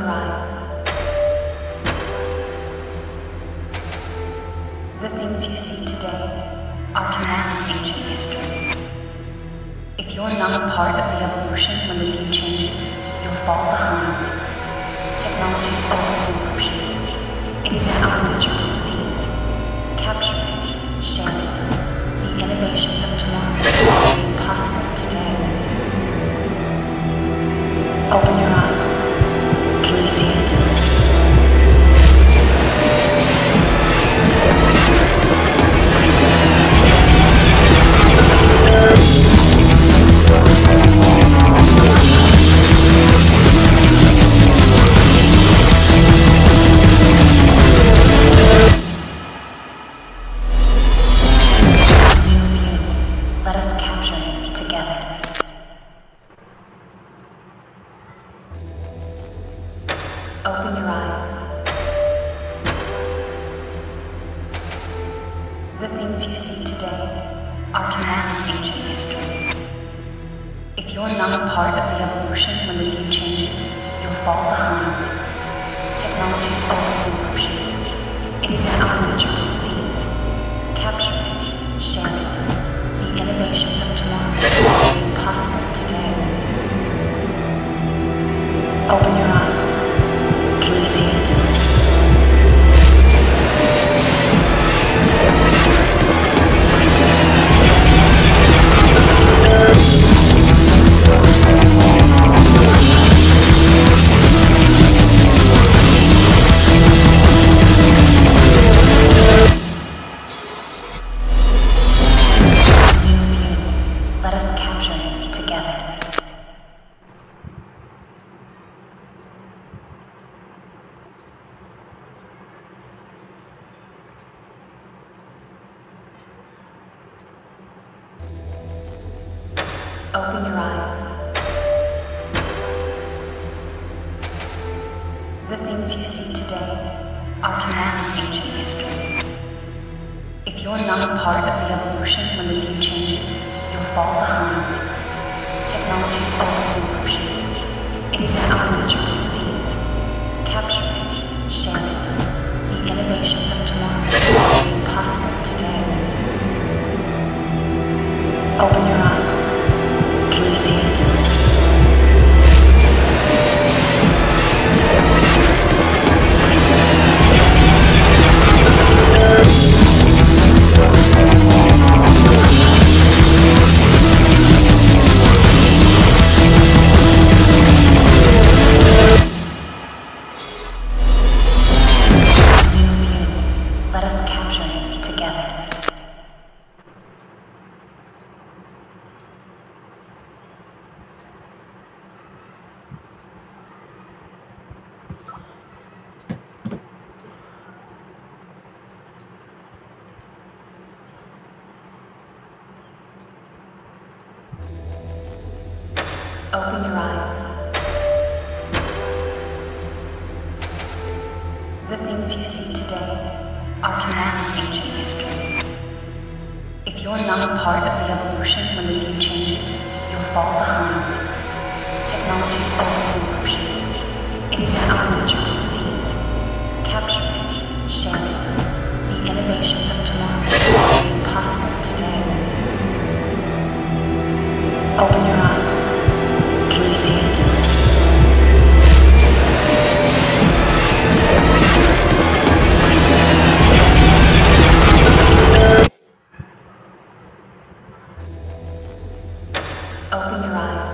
your eyes. The things you see today are tomorrow's ancient history. If you're not a part of the evolution when the view changes, you'll fall behind. Technology is always in motion. It is in our nature to see it, capture it, share it. The innovations of tomorrow are made possible today. Open your eyes. Can you see it? Let us capture it together. Open your eyes. The things you see today are tomorrow's ancient history. If you're not a part of the evolution when the view changes, you'll fall behind. Technology is always in motion. It is in our nature to see it, capture it, share it. The innovations of tomorrow are made possible today. Open your eyes. Can you see it? Let us capture it together. Open your eyes. The things you see today are tomorrow's ancient history. If you're not a part of the evolution when the view changes, you'll fall behind. Technology is always in motion. It is in our nature to see it, capture it, share it. The innovations of tomorrow are made possible today. Open your eyes. Can you see it? Let us capture it together. Open your eyes. The things you see today are tomorrow's ancient history. If you're not a part of the evolution when the view changes, you'll fall behind. Technology is always in motion. It is in our nature to see it, capture it, share it. The innovations of tomorrow are made possible today. Open your eyes. Can you see it? Open your eyes.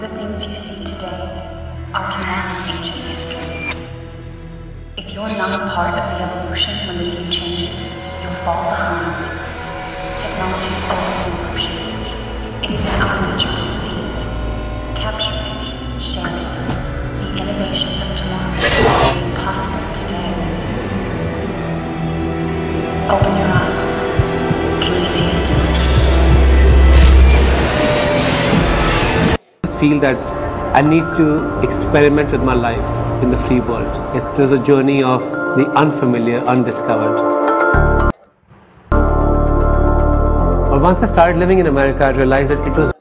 The things you see today are tomorrow's ancient history. If you're not a part of the evolution when the view changes, you'll fall behind. Technology is always in motion. It is in our nature to see it, capture it, share it. The innovations of tomorrow are made possible today. Open your eyes. Can you see it? I feel that I need to experiment with my life in the free world. It was a journey of the unfamiliar, undiscovered. But once I started living in America, I realized that it was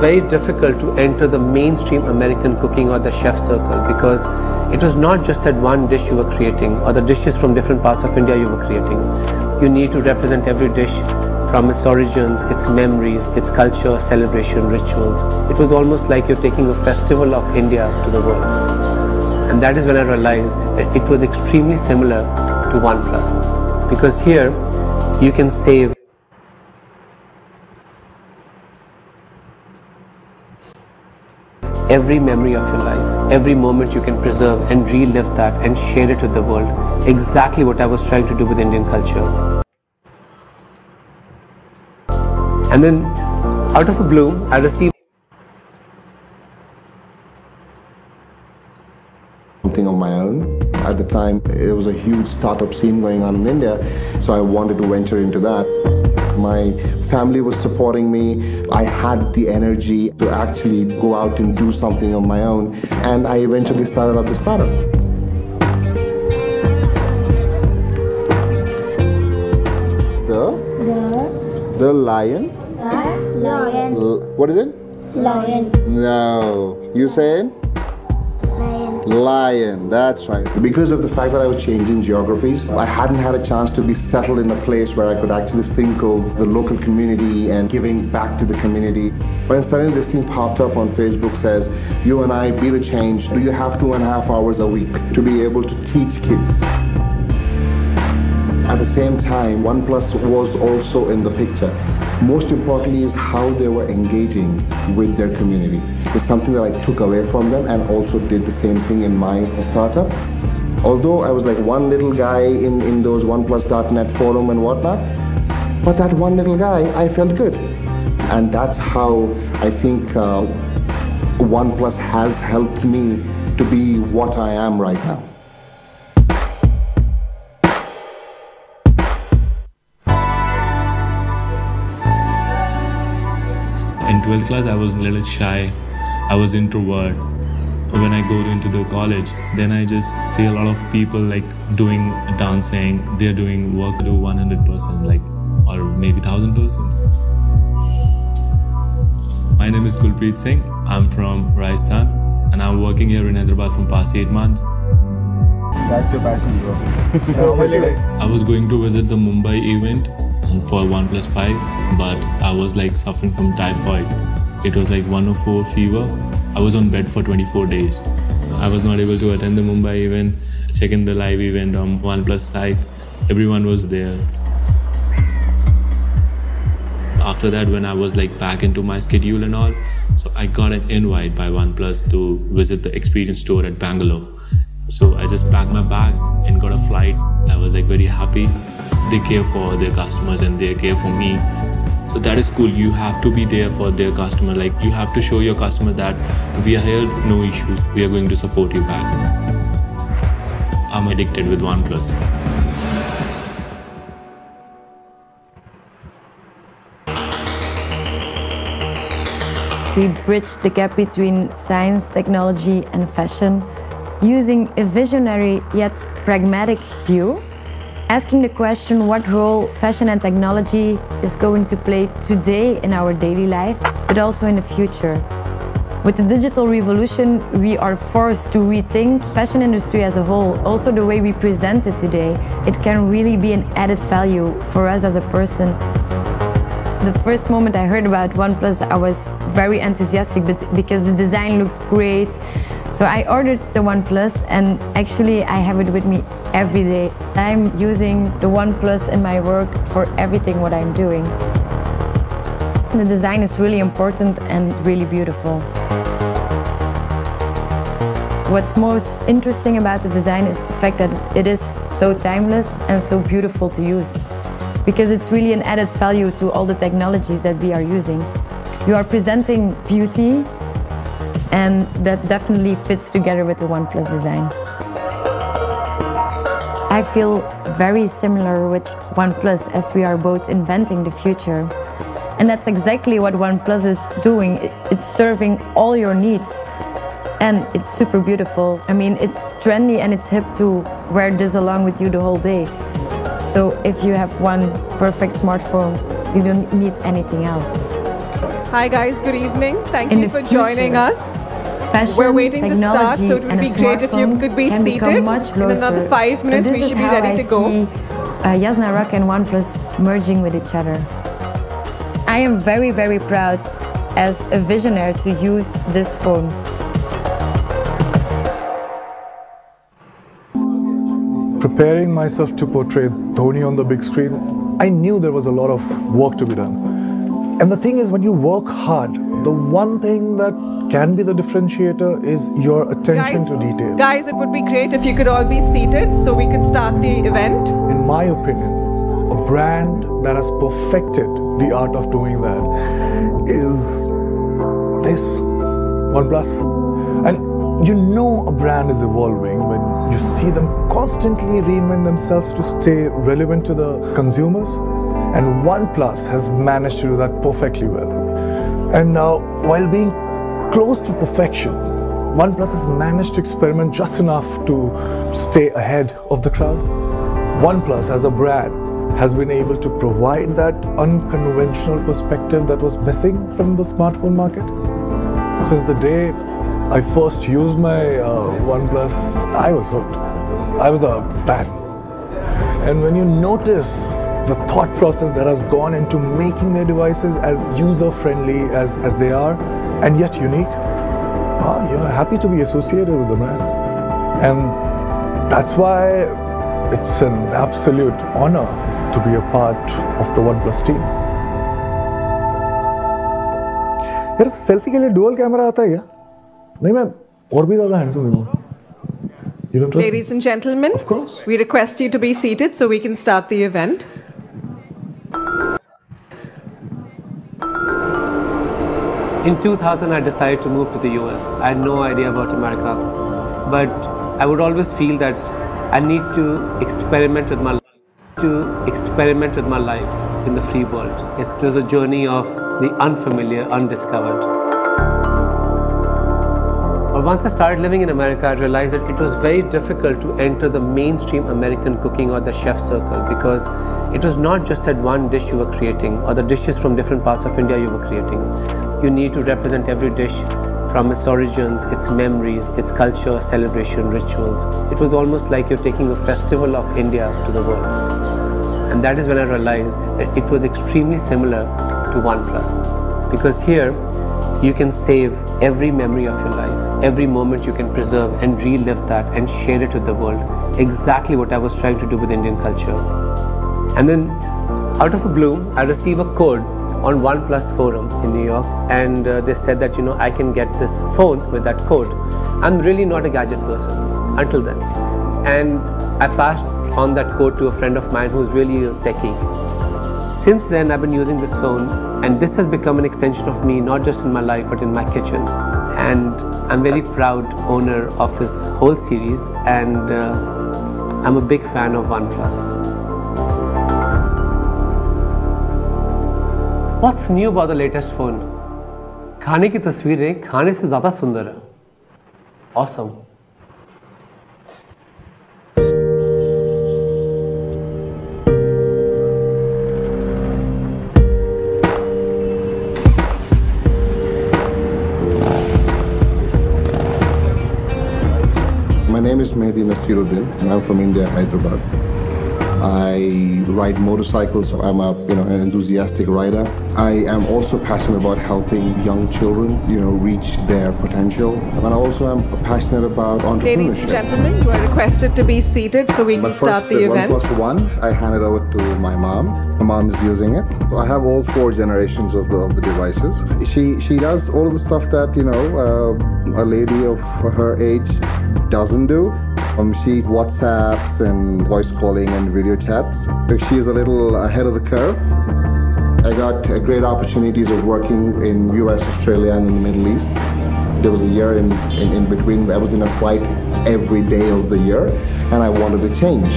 very difficult to enter the mainstream American cooking or the chef circle, because it was not just that one dish you were creating or the dishes from different parts of India you were creating. You need to represent every dish from its origins, its memories, its culture, celebration, rituals. It was almost like you're taking a festival of India to the world. And that is when I realized that it was extremely similar to OnePlus, because here you can save every memory of your life, every moment you can preserve and relive that and share it with the world. Exactly what I was trying to do with Indian culture. And then, out of a blue, I received something of my own. At the time, it was a huge startup scene going on in India, so I wanted to venture into that. My family was supporting me. I had the energy to actually go out and do something of my own, and I eventually started up the startup. The lion. Lion. What is it? Lion. No. You saying? Lion. Lion, that's right. Because of the fact that I was changing geographies, I hadn't had a chance to be settled in a place where I could actually think of the local community and giving back to the community. When suddenly this thing popped up on Facebook, says, you and I, be the change. Do you have 2.5 hours a week to be able to teach kids? At the same time, OnePlus was also in the picture. Most importantly is how they were engaging with their community. It's something that I took away from them and also did the same thing in my startup. Although I was like one little guy in those OnePlus.net forum and whatnot, but that one little guy, I felt good. And that's how I think OnePlus has helped me to be what I am right now. In 12th class, I was a little shy. I was introvert. When I go into the college, then I just see a lot of people like doing dancing. They're doing work to 100%, like, or maybe 1000%. My name is Kulpreet Singh. I'm from Rajasthan, and I'm working here in Hyderabad from past 8 months. That's your passion, bro. I was going to visit the Mumbai event for OnePlus 5, but I was like suffering from typhoid. It was like 104 fever. I was on bed for 24 days. I was not able to attend the Mumbai event, check in the live event on OnePlus site. Everyone was there. After that, when I was like back into my schedule and all, so I got an invite by OnePlus to visit the experience store at Bangalore. So I just packed my bags and got a flight. I was like very happy. They care for their customers and they care for me. So that is cool. You have to be there for their customer. Like, you have to show your customer that we are here, no issues. We are going to support you back. I'm addicted with OnePlus. We bridge the gap between science, technology, and fashion using a visionary yet pragmatic view, asking the question what role fashion and technology is going to play today in our daily life, but also in the future. With the digital revolution, we are forced to rethink fashion industry as a whole. Also the way we present it today, it can really be an added value for us as a person. The first moment I heard about OnePlus, I was very enthusiastic because the design looked great. So I ordered the OnePlus, and actually I have it with me every day. I'm using the OnePlus in my work for everything what I'm doing. The design is really important and really beautiful. What's most interesting about the design is the fact that it is so timeless and so beautiful to use, because it's really an added value to all the technologies that we are using. You are presenting beauty, and that definitely fits together with the OnePlus design. I feel very similar with OnePlus, as we are both inventing the future. And that's exactly what OnePlus is doing. It's serving all your needs. And it's super beautiful. I mean, it's trendy and it's hip to wear this along with you the whole day. So if you have one perfect smartphone, you don't need anything else. Hi guys, good evening. Thank In you the for joining future, us. Fashion, We're waiting to start, technology, so it would and be a great if you smartphone could be can seated. become much In closer. another 5 minutes, so we this should is be how ready I to go. see Yasna Rock and OnePlus merging with each other. I am very, very proud as a visionary to use this phone. Preparing myself to portray Dhoni on the big screen, I knew there was a lot of work to be done. And the thing is, when you work hard, the one thing that can be the differentiator is your attention to detail. Guys, it would be great if you could all be seated so we could start the event. In my opinion, a brand that has perfected the art of doing that is this, OnePlus. And you know a brand is evolving when you see them constantly reinvent themselves to stay relevant to the consumers. And OnePlus has managed to do that perfectly well. And now, while being close to perfection, OnePlus has managed to experiment just enough to stay ahead of the crowd. OnePlus as a brand has been able to provide that unconventional perspective that was missing from the smartphone market. Since the day I first used my OnePlus, I was hooked. I was a fan. And when you notice the thought process that has gone into making their devices as user-friendly as they are, and yet unique, you're happy to be associated with the brand. And that's why it's an absolute honor to be a part of the OnePlus team. यार selfie के लिए dual camera आता है क्या? नहीं, मैं और भी ज़्यादा हैंडसम हूँ. Ladies and gentlemen, of course, we request you to be seated so we can start the event. In 2000, I decided to move to the US. I had no idea about America, but I would always feel that I need to experiment with my life in the free world. It was a journey of the unfamiliar, undiscovered. But once I started living in America, I realized that it was very difficult to enter the mainstream American cooking or the chef circle, because it was not just that one dish you were creating or the dishes from different parts of India you were creating. You need to represent every dish from its origins, its memories, its culture, celebration, rituals. It was almost like you're taking a festival of India to the world. And that is when I realized that it was extremely similar to OnePlus. Because here, you can save every memory of your life, every moment you can preserve and relive that and share it with the world. Exactly what I was trying to do with Indian culture. And then, out of a blue, I received a code on OnePlus forum in New York, and they said that, I can get this phone with that code. I'm really not a gadget person until then, and I passed on that code to a friend of mine who's really a techie. Since then, I've been using this phone, and this has become an extension of me, not just in my life but in my kitchen. And I'm very proud owner of this whole series, and I'm a big fan of OnePlus. What's new about the latest phone? खाने की तस्वीरें खाने से ज़्यादा सुंदर है. Awesome. My name is Mehdi Nasiruddin, and I'm from India, Hyderabad. I ride motorcycles. I'm an enthusiastic rider. I am also passionate about helping young children, reach their potential. And I also am passionate about entrepreneurship. Ladies and gentlemen, you are requested to be seated so we can start the event. But first, the OnePlus One, I hand it over to my mom. My mom is using it. I have all 4 generations of the devices. She does all of the stuff that, a lady of her age doesn't do. She WhatsApps and voice calling and video chats. So she's a little ahead of the curve. I got great opportunities of working in US, Australia, and in the Middle East. There was a year in between. I was in a flight every day of the year, and I wanted to change.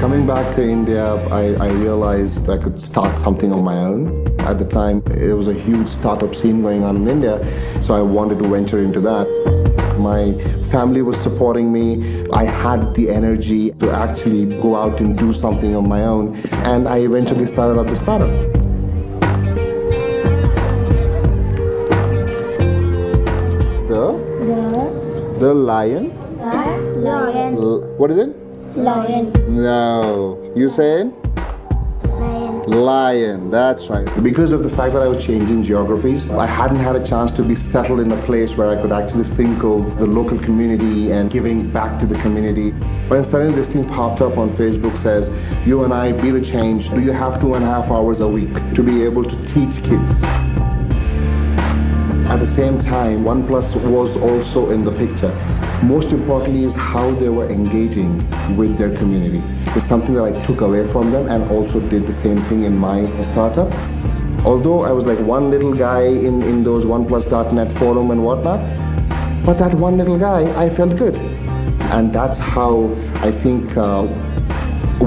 Coming back to India, I realized I could start something on my own. At the time, it was a huge startup scene going on in India, so I wanted to venture into that. My family was supporting me. I had the energy to actually go out and do something on my own, and I eventually started up the startup. lion? Lion. What is it? Lion. No. You saying? Lion. Lion, that's right. Because of the fact that I was changing geographies, I hadn't had a chance to be settled in a place where I could actually think of the local community and giving back to the community. When suddenly this thing popped up on Facebook, says, you and I, be the change. Do you have 2.5 hours a week to be able to teach kids? At the same time, OnePlus was also in the picture. Most importantly is how they were engaging with their community. It's something that I took away from them and also did the same thing in my startup. Although I was like one little guy in those OnePlus.net forum and whatnot, but that one little guy, I felt good. And that's how I think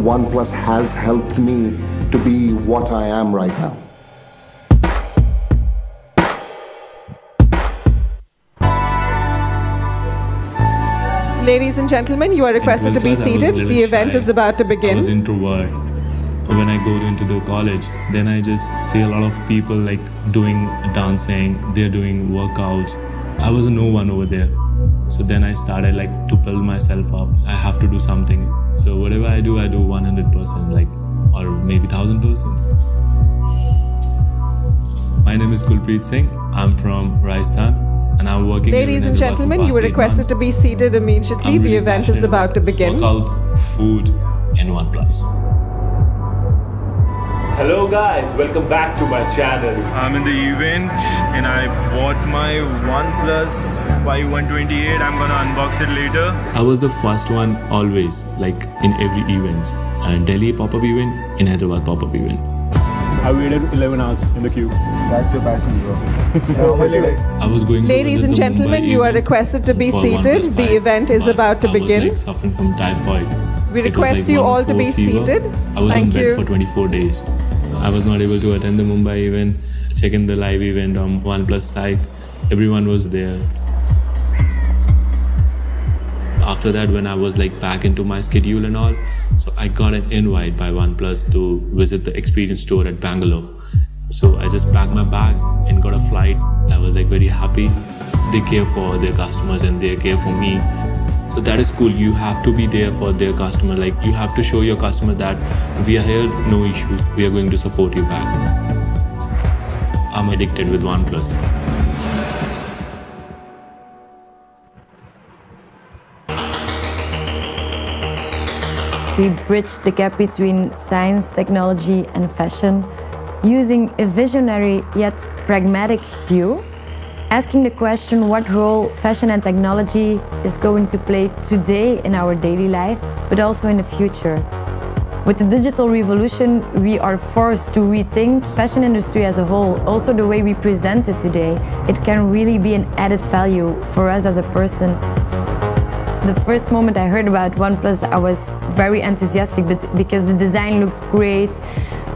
OnePlus has helped me to be what I am right now. Ladies and gentlemen, you are requested to be seated. The event is about to begin. I was introvert. When I go into the college, then I just see a lot of people like doing dancing, they're doing workouts. I was a no one over there. So then I started like to build myself up. I have to do something. So whatever I do 100%, like, or maybe 1000%. My name is Kulpreet Singh. I'm from Rajasthan. And I'm working. Ladies and gentlemen, you are requested to be seated immediately. The event is about to begin. Workout, food, and OnePlus. Hello guys, welcome back to my channel. I'm in the event and I bought my OnePlus 5128. I'm gonna unbox it later. I was the first one always, like in every event. Delhi pop-up event, in Hyderabad pop-up event. I waited 11 hours in the queue. That's your passion, bro. I was going. Ladies and gentlemen, you are requested to be seated. The event is about to begin. I was like suffering from typhoid. We request you all to be seated. I was in Thank bed you. for 24 days. I was not able to attend the Mumbai event, check in the live event on OnePlus site. Everyone was there. After that, when I was like back into my schedule and all, so I got an invite by OnePlus to visit the experience store at Bangalore. So I just packed my bags and got a flight. I was like very happy. They care for their customers and they care for me. So that is cool. You have to be there for their customer. Like you have to show your customer that we are here, no issues. We are going to support you back. I'm addicted with OnePlus. We bridge the gap between science, technology, and fashion using a visionary yet pragmatic view, asking the question what role fashion and technology is going to play today in our daily life, but also in the future. With the digital revolution, we are forced to rethink fashion industry as a whole. Also the way we present it today, it can really be an added value for us as a person. The first moment I heard about OnePlus, I was very enthusiastic because the design looked great.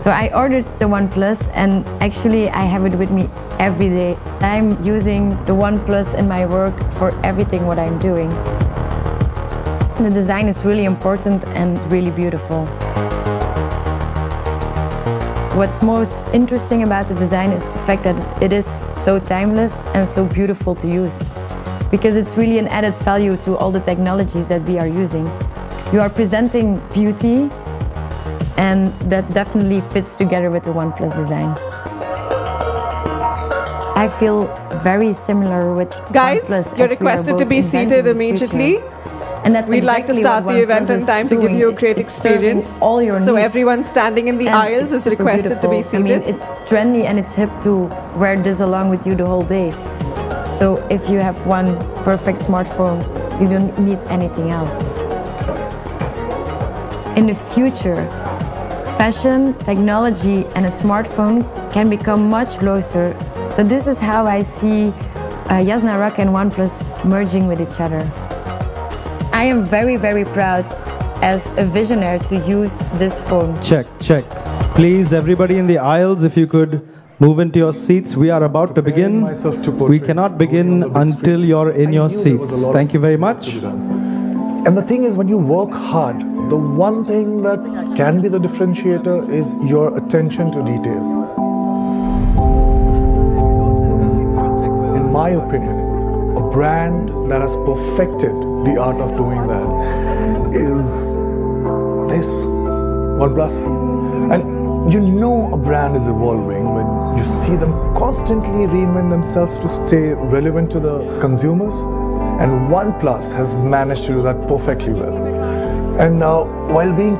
So I ordered the OnePlus and actually I have it with me every day. I'm using the OnePlus in my work for everything what I'm doing. The design is really important and really beautiful. What's most interesting about the design is the fact that it is so timeless and so beautiful to use, because it's really an added value to all the technologies that we are using. You are presenting beauty, and that definitely fits together with the OnePlus design. I feel very similar with Guys, OnePlus. you're requested to be seated immediately. And that's We'd like to start the event in time to give you a great experience. All your so needs. everyone standing in the aisles is requested to be seated. I mean, it's trendy and it's hip to wear this along with you the whole day. So if you have one perfect smartphone, you don't need anything else. In the future, fashion, technology, and a smartphone can become much closer. So this is how I see Jasna Rock and OnePlus merging with each other. I am very, very proud as a visionary to use this phone. Check. Please, everybody in the aisles, if you could move into your seats. We are about to begin. We cannot begin until you're in your seats. Thank you very much. And the thing is, when you work hard, the one thing that can be the differentiator is your attention to detail. In my opinion, a brand that has perfected the art of doing that is this, OnePlus. And you know a brand is evolving when you see them constantly reinvent themselves to stay relevant to the consumers. And OnePlus has managed to do that perfectly well. And while being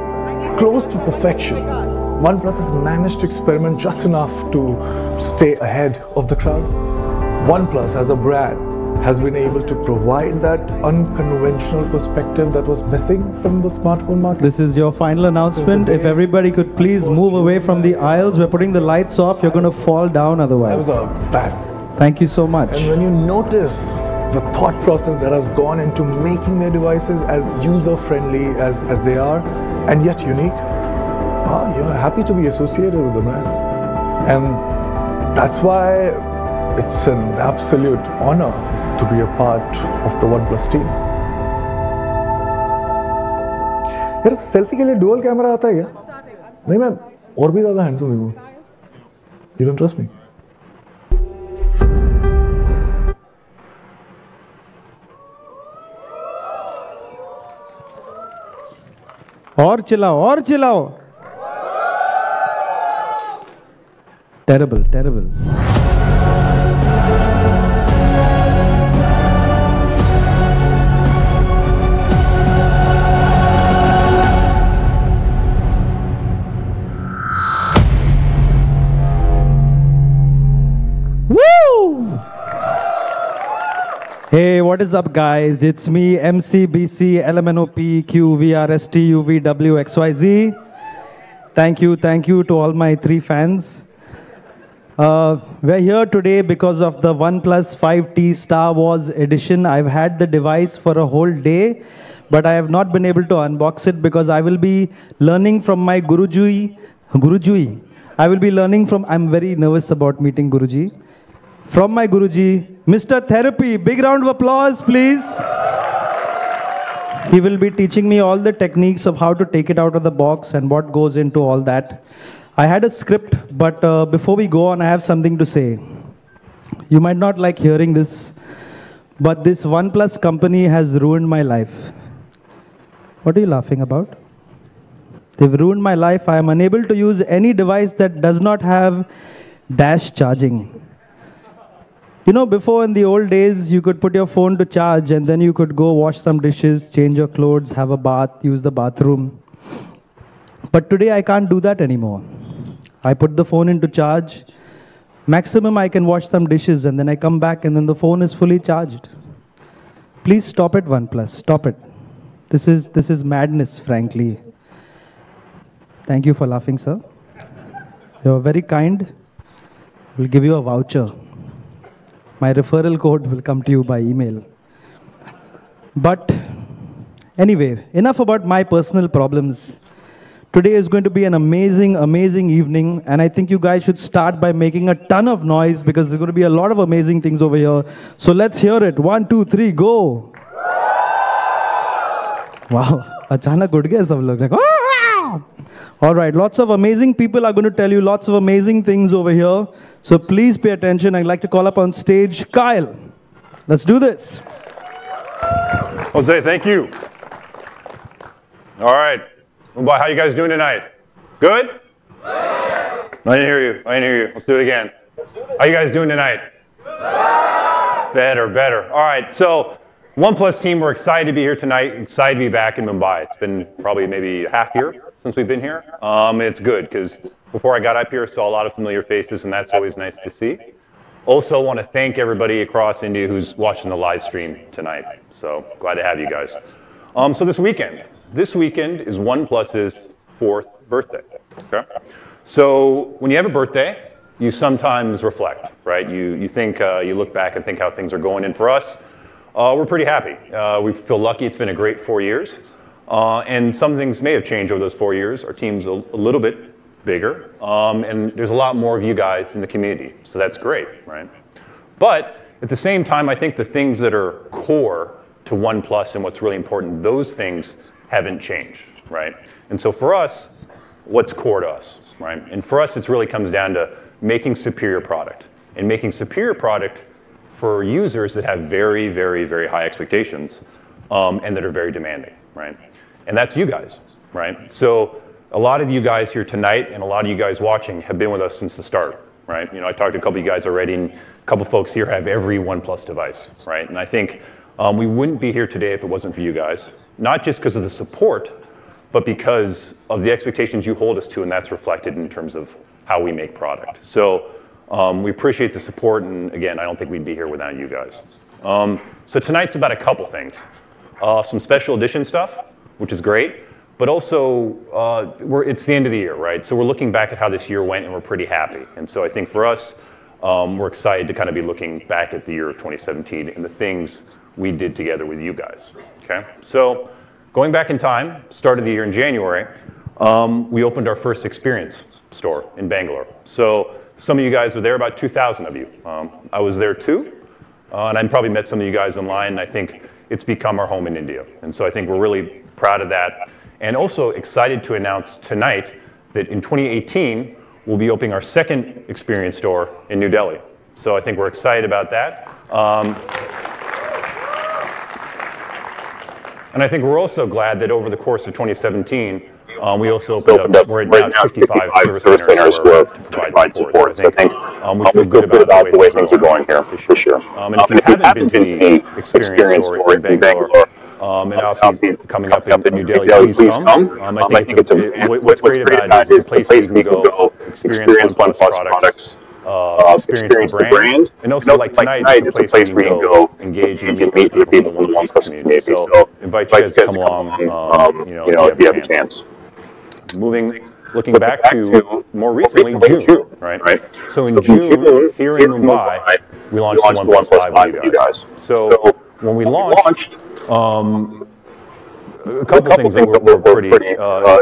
close to perfection, OnePlus has managed to experiment just enough to stay ahead of the crowd. OnePlus as a brand has been able to provide that unconventional perspective that was missing from the smartphone market. This is your final announcement. If everybody could please move away from the aisles. We're putting the lights off. You're going to fall down otherwise. That was a fact. Thank you so much. And when you notice the thought process that has gone into making their devices as user-friendly as they are, and yet unique, you're happy to be associated with the brand. And that's why it's an absolute honor to be a part of the OnePlus team. यार selfie के लिए dual camera आता है क्या? नहीं, मैं और भी ज़्यादा हैंडसम हूँ. You don't trust me? और चिल्लाओ, और चिल्लाओ. Terrible, terrible. Woo! Hey, what is up, guys? It's me, MCBC, LMNOP, QVRST, UVW, XYZ. Thank you to all my 3 fans. We're here today because of the OnePlus 5T Star Wars edition. I've had the device for a whole day, but I have not been able to unbox it because I will be learning from my Guruji. I will be learning from, I'm very nervous about meeting Guruji. From my Guruji, Mr. Therapy. Big round of applause, please. He will be teaching me all the techniques of how to take it out of the box and what goes into all that. I had a script, but before we go on, I have something to say. You might not like hearing this, but this OnePlus company has ruined my life. What are you laughing about? They've ruined my life. I am unable to use any device that does not have dash charging. You know, before in the old days, you could put your phone to charge and then you could go wash some dishes, change your clothes, have a bath, use the bathroom. But today I can't do that anymore. I put the phone into charge. Maximum I can wash some dishes and then I come back and then the phone is fully charged. Please stop it, OnePlus. Stop it. This is madness, frankly. Thank you for laughing, sir. You're very kind. We'll give you a voucher. My referral code will come to you by email. But anyway, enough about my personal problems. Today is going to be an amazing, amazing evening, and I think you guys should start by making a ton of noise because there's going to be a lot of amazing things over here. So let's hear it. 1, 2, 3, go! Wow, achanak ud gaya sab log. All right, lots of amazing people are going to tell you lots of amazing things over here. So please pay attention. I'd like to call up on stage Kyle. Let's do this. Jose, thank you. All right. How you guys doing tonight? Good? I didn't hear you. Let's do it again. How you guys doing tonight? Better. All right, so OnePlus team, we're excited to be here tonight. Excited to be back in Mumbai. It's been probably maybe a half year since we've been here. It's good because before I got up here, I saw a lot of familiar faces, and that's always nice to see. Also want to thank everybody across India who's watching the live stream tonight. So glad to have you guys. So this weekend is OnePlus's 4th birthday, okay? So when you have a birthday, you sometimes reflect, right? You think, you look back and think how things are going. And for us, we're pretty happy. We feel lucky. It's been a great 4 years. And some things may have changed over those 4 years. Our team's a little bit bigger. And there's a lot more of you guys in the community. So that's great, right? But at the same time, I think the things that are core to OnePlus and what's really important, those things haven't changed, right? And so for us, what's core to us, right? And for us, it really comes down to making superior product and making superior product for users that have very, very, very high expectations and that are very demanding, right? And that's you guys, right? So a lot of you guys here tonight and a lot of you guys watching have been with us since the start, right? You know, I talked to a couple of you guys already, and a couple of folks here have every OnePlus device, right? And I think we wouldn't be here today if it wasn't for you guys, not just because of the support, but because of the expectations you hold us to, and that's reflected in terms of how we make product. So we appreciate the support, and again, I don't think we'd be here without you guys. So tonight's about a couple things. Some special edition stuff, which is great, but also it's the end of the year, right? So we're looking back at how this year went, and we're pretty happy. And so I think for us, we're excited to kind of be looking back at the year of 2017 and the things we did together with you guys, okay? So going back in time, start of the year in January, we opened our first experience store in Bangalore. So some of you guys were there, about 2,000 of you. I was there too, and I probably met some of you guys online, and I think it's become our home in India. And so I think we're really proud of that, and also excited to announce tonight that in 2018, we'll be opening our second experience store in New Delhi. So I think we're excited about that. And I think we're also glad that over the course of 2017, we also opened up, we're at now 55 service centers where to provide support. So I think we feel good about the way things are going here, for sure. And if you haven't been to the experience store in Bangalore, and obviously coming up in New Delhi, please come. I think what's great about it is the place where you can go experience OnePlus products, experience the brand, and also like tonight, it's a place where you can go engage and meet other people from the OnePlus community. So invite you guys to come along, if you have a chance. Looking back to more recently, June, right? So in June, here in Mumbai, we launched the OnePlus 5 with you guys. So when we launched, a couple of things that were pretty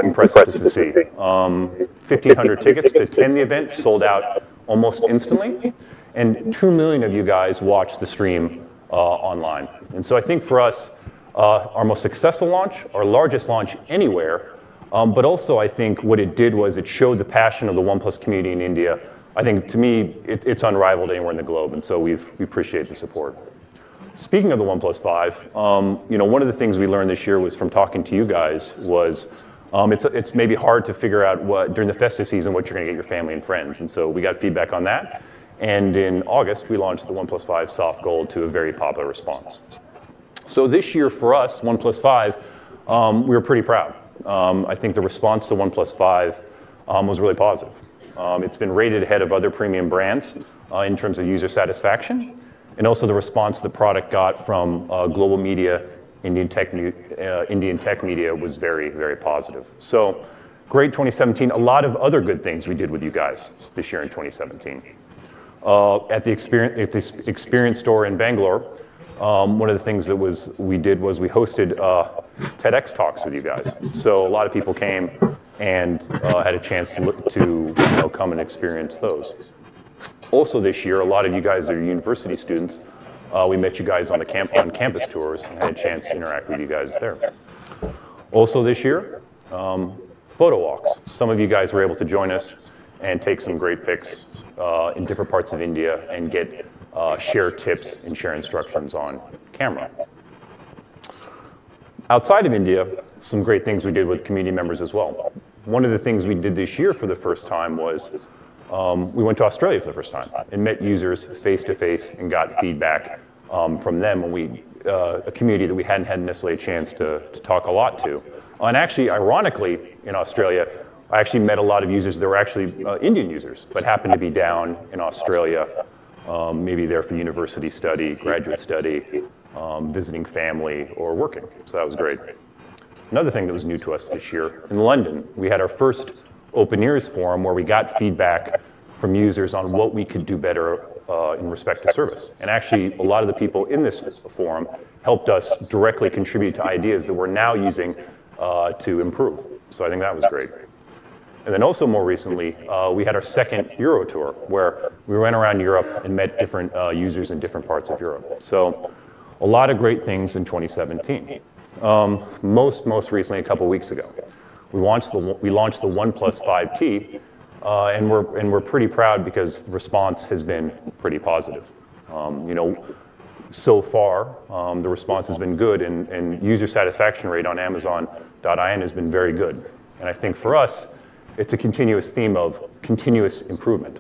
impressive to see. 1,500 tickets to attend the event sold out almost instantly, and 2 million of you guys watched the stream online. And so I think for us, our most successful launch, our largest launch anywhere, but also I think what it did was it showed the passion of the OnePlus community in India. I think to me, it's unrivaled anywhere in the globe, and so we appreciate the support. Speaking of the OnePlus 5, one of the things we learned this year was from talking to you guys was it's maybe hard to figure out during the festive season what you're going to get your family and friends, and so we got feedback on that. And in August, we launched the OnePlus 5 Soft Gold to a very popular response. So this year for us, OnePlus 5, we were pretty proud. I think the response to OnePlus 5 was really positive. It's been rated ahead of other premium brands in terms of user satisfaction, and also the response the product got from global media, Indian tech media was very, very positive. So great 2017, a lot of other good things we did with you guys this year in 2017. At the experience store in Bangalore, one of the things that we did was we hosted TEDx talks with you guys. So a lot of people came and had a chance to come and experience those. Also this year, a lot of you guys are university students. We met you guys on campus tours and had a chance to interact with you guys there. Also this year, photo walks. Some of you guys were able to join us and take some great pics in different parts of India and get share tips and share instructions on camera. Outside of India, some great things we did with community members as well. One of the things we did this year for the first time was we went to Australia for the first time and met users face-to-face and got feedback from them when a community that we hadn't had necessarily a chance to talk a lot to. And actually, ironically, in Australia, I actually met a lot of users that were actually Indian users, but happened to be down in Australia, maybe there for university study, graduate study, visiting family, or working. So that was great. Another thing that was new to us this year, in London, we had our first Open Ears forum where we got feedback from users on what we could do better in respect to service. And actually, a lot of the people in this forum helped us directly contribute to ideas that we're now using to improve. So I think that was great. And then also more recently, we had our second Euro tour where we went around Europe and met different users in different parts of Europe. So a lot of great things in 2017. Most recently, a couple weeks ago, we launched the OnePlus 5T, and we're pretty proud because the response has been pretty positive. So far, the response has been good, and user satisfaction rate on Amazon.in has been very good. And I think for us, it's a continuous theme of continuous improvement,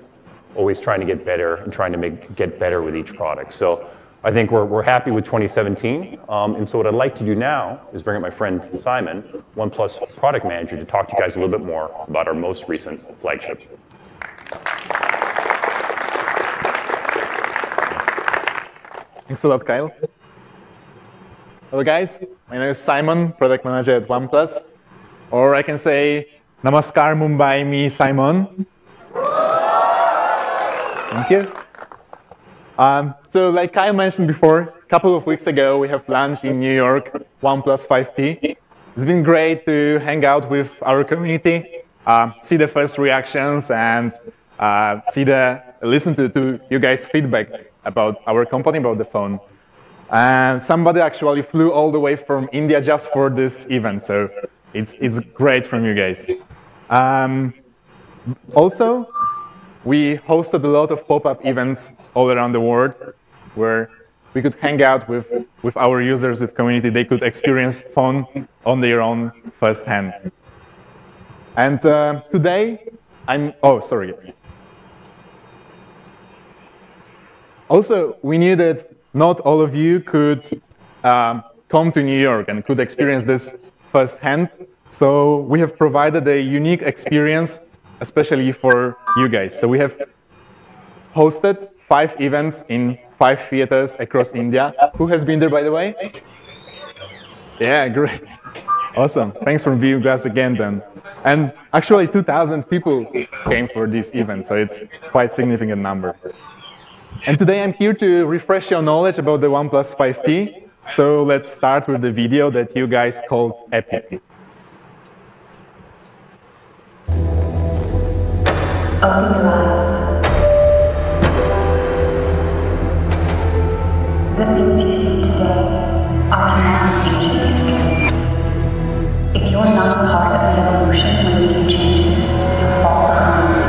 always trying to get better and trying to get better with each product. So I think we're happy with 2017. And so what I'd like to do now is bring up my friend Simon, OnePlus product manager, to talk to you guys a little bit more about our most recent flagship. Thanks a lot, Kyle. Hello, guys. My name is Simon, product manager at OnePlus. Or I can say, Namaskar Mumbai, me Simon. Thank you. So like Kyle mentioned before, a couple of weeks ago, we have launched in New York OnePlus 5T. It's been great to hang out with our community, see the first reactions, and listen to you guys' feedback about our company, about the phone. And somebody actually flew all the way from India just for this event, so it's great from you guys. Also, we hosted a lot of pop-up events all around the world where we could hang out with our users, with community. They could experience phone on their own firsthand. And today, Also, we knew that not all of you could come to New York and could experience this firsthand. So we have provided a unique experience, especially for you guys. So we have hosted 5 events in 5 theaters across India. Who has been there, by the way? Yeah, great. Awesome. Thanks for being with us again, then. And actually, 2,000 people came for this event, so it's quite a significant number. And today I'm here to refresh your knowledge about the OnePlus 5T. So let's start with the video that you guys called Epic. Open your eyes. The things you see today are tomorrow's ancient history. If you're not part of the evolution when the view changes, you'll fall behind.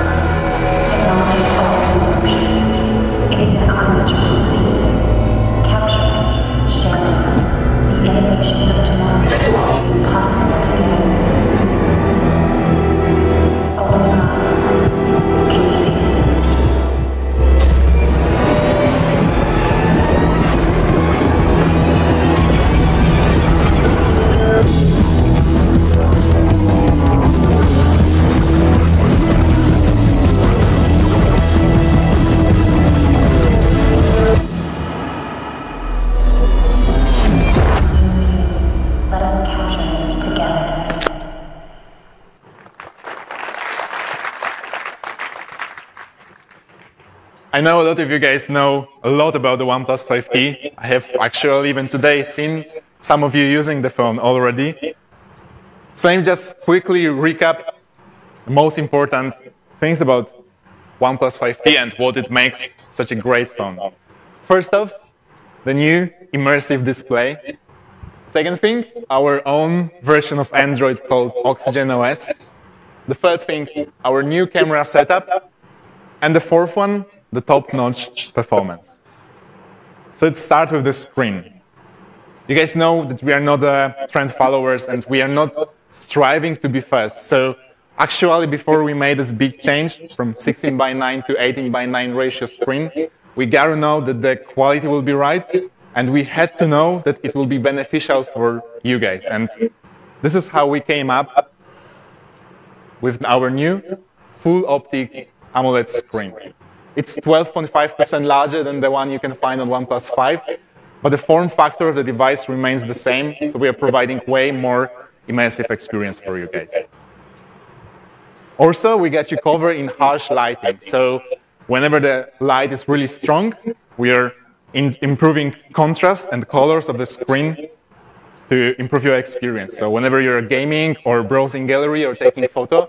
Technology is always in motion. It is in our nature to see it, capture it, share it. The innovations of tomorrow are possible today. Open your eyes. Can you see it? Let us capture it together. I know a lot of you guys know a lot about the OnePlus 5T. I have actually even today seen some of you using the phone already. So let me just quickly recap the most important things about OnePlus 5T and what it makes such a great phone. First off, the new immersive display. Second thing, our own version of Android called Oxygen OS. The third thing, our new camera setup. And the fourth one, the top-notch performance. So let's start with the screen. You guys know that we are not trend followers and we are not striving to be fast. So actually, before we made this big change from 16:9 to 18:9 ratio screen, we gotta know that the quality will be right, and we had to know that it will be beneficial for you guys. And this is how we came up with our new full optic AMOLED screen. It's 12.5% larger than the one you can find on OnePlus 5, but the form factor of the device remains the same, so we are providing way more immersive experience for you guys. Also, we got you covered in harsh lighting, so whenever the light is really strong, we are improving contrast and colors of the screen to improve your experience. So whenever you're gaming or browsing gallery or taking photo,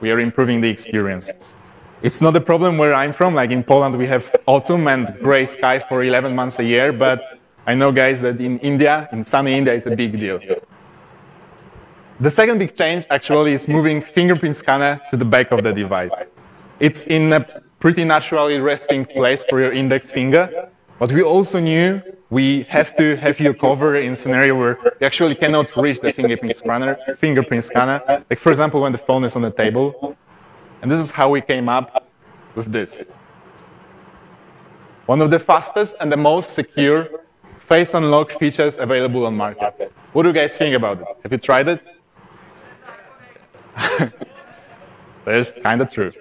we are improving the experience. It's not a problem where I'm from. Like in Poland, we have autumn and gray sky for 11 months a year. But I know, guys, that in India, in sunny India, it's a big deal. The second big change actually is moving fingerprint scanner to the back of the device. It's in a pretty naturally resting place for your index finger. But we also knew we have to have you cover in a scenario where you actually cannot reach the fingerprint scanner. Like, for example, when the phone is on the table. And this is how we came up with this. One of the fastest and the most secure face unlock features available on market. What do you guys think about it? Have you tried it? That's kind of true.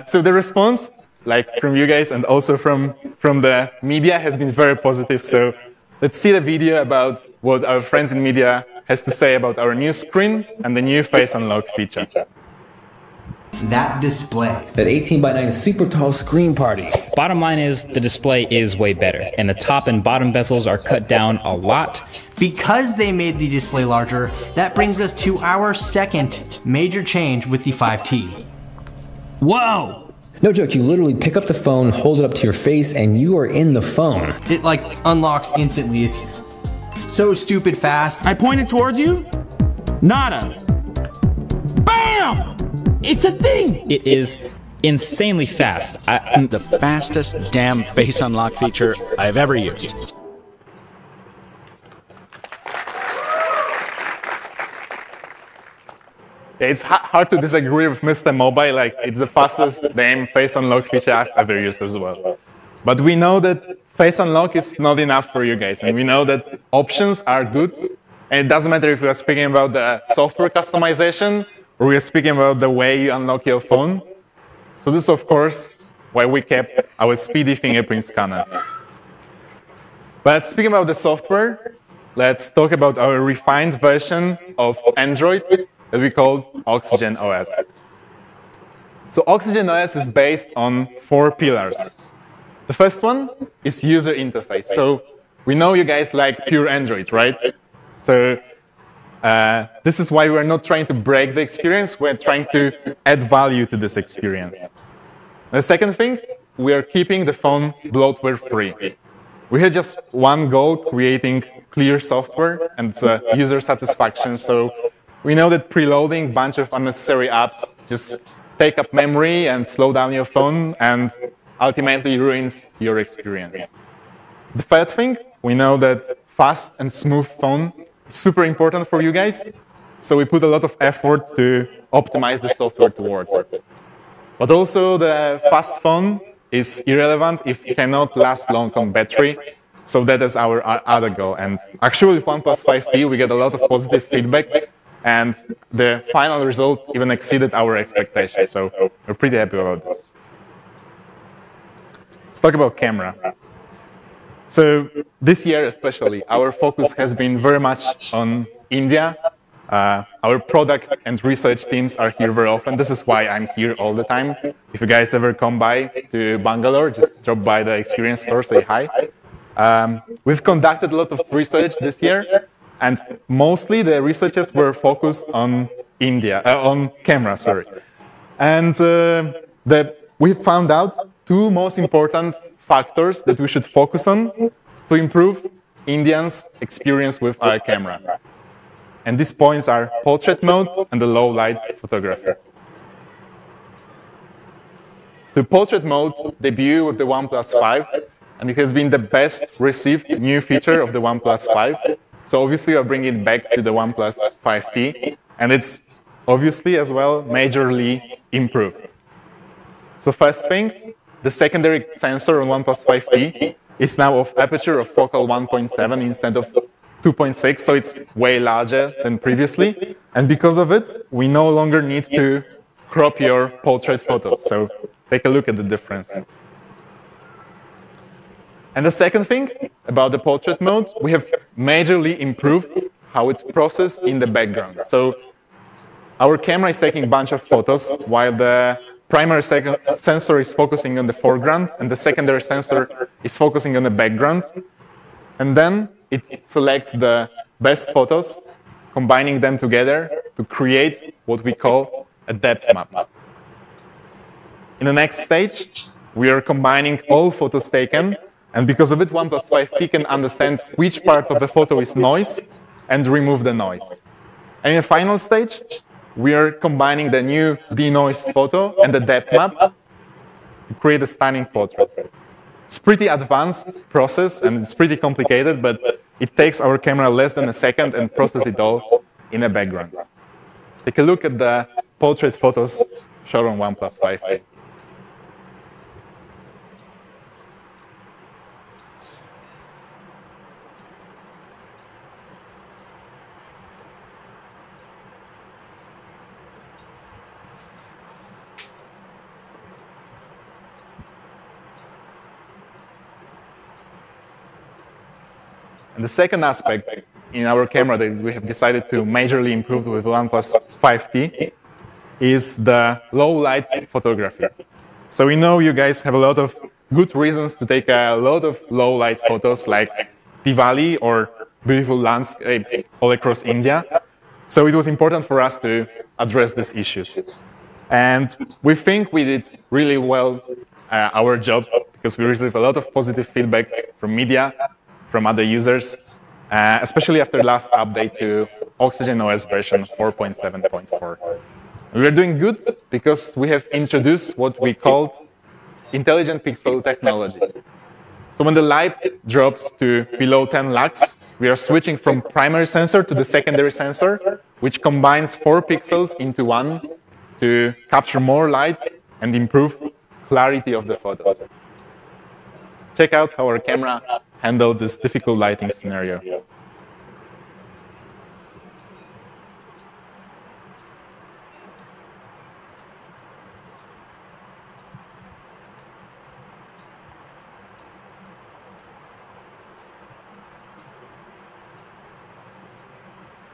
So the response, like from you guys and also from the media, has been very positive. So let's see the video about what our friends in media has to say about our new screen and the new face unlock feature. That display. That 18:9 super tall screen party. Bottom line is the display is way better, and the top and bottom bezels are cut down a lot. Because they made the display larger, that brings us to our second major change with the 5T. Whoa! No joke, you literally pick up the phone, hold it up to your face, and you are in the phone. It like unlocks instantly. It's so stupid fast. I pointed towards you? Nada. Bam! It's a thing! It is insanely fast. The fastest damn face unlock feature I've ever used. It's hard to disagree with Mr. Mobile. Like, it's the fastest damn face unlock feature I've ever used as well. But we know that face unlock is not enough for you guys, and we know that options are good. And it doesn't matter if we are speaking about the software customization or we are speaking about the way you unlock your phone. So this is, of course, why we kept our speedy fingerprint scanner. But speaking about the software, let's talk about our refined version of Android that we call Oxygen OS. So Oxygen OS is based on 4 pillars. The first one is user interface. So we know you guys like pure Android, right? So this is why we're not trying to break the experience, we're trying to add value to this experience. The second thing, we are keeping the phone bloatware free. We had just one goal, creating clear software and user satisfaction. So we know that preloading a bunch of unnecessary apps just take up memory and slow down your phone and ultimately ruins your experience. The third thing, we know that fast and smooth phone is super important for you guys. So we put a lot of effort to optimize the software towards it. But also the fast phone is irrelevant if it cannot last long on battery. So that is our other goal. And actually with OnePlus 5T, we get a lot of positive feedback. And the final result even exceeded our expectations. So we're pretty happy about this. Let's talk about camera. So this year especially, our focus has been very much on India. Our product and research teams are here very often. This is why I'm here all the time. If you guys ever come by to Bangalore, just drop by the Experience store, say hi. We've conducted a lot of research this year, and mostly the researchers were focused on India, on camera, sorry. And we found out 2 most important factors that we should focus on to improve Indians' experience with our camera. And these points are portrait mode and the low light photography. So portrait mode debuted with the OnePlus 5, and it has been the best received new feature of the OnePlus 5. So obviously we're bringing it back to the OnePlus 5T, and it's obviously as well majorly improved. So first thing, the secondary sensor on OnePlus 5T is now of aperture of focal 1.7 instead of 2.6, so it's way larger than previously. And because of it, we no longer need to crop your portrait photos. So take a look at the difference. And the second thing about the portrait mode, we have majorly improved how it's processed in the background. So our camera is taking a bunch of photos while the primary sensor is focusing on the foreground and the secondary sensor is focusing on the background. And then it selects the best photos, combining them together to create what we call a depth map. In the next stage, we are combining all photos taken, and because of it, OnePlus 5T can understand which part of the photo is noise and remove the noise. And in the final stage, we are combining the new denoised photo and the depth map to create a stunning portrait. It's a pretty advanced process and it's pretty complicated, but it takes our camera less than a second and processes it all in a background. Take a look at the portrait photos shot on OnePlus 5T. And the second aspect in our camera that we have decided to majorly improve with OnePlus 5T is the low light photography. So we know you guys have a lot of good reasons to take a lot of low light photos like Diwali or beautiful landscapes all across India. So it was important for us to address these issues. And we think we did really well our job because we received a lot of positive feedback from media, from other users, especially after the last update to OxygenOS version 4.7.4. We're doing good because we have introduced what we called intelligent pixel technology. So when the light drops to below 10 lux, we are switching from primary sensor to the secondary sensor, which combines 4 pixels into one to capture more light and improve clarity of the photos. Check out how our camera handled this difficult lighting scenario.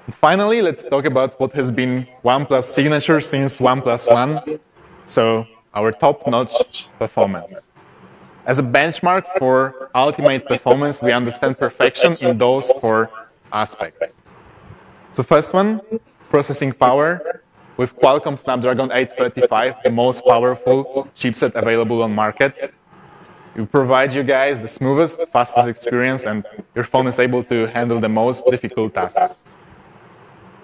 And finally, let's talk about what has been OnePlus signature since OnePlus One, so our top-notch performance. As a benchmark for ultimate performance, we understand perfection in those 4 aspects. So first one, processing power. With Qualcomm Snapdragon 835, the most powerful chipset available on market. It provides you guys the smoothest, fastest experience, and your phone is able to handle the most difficult tasks.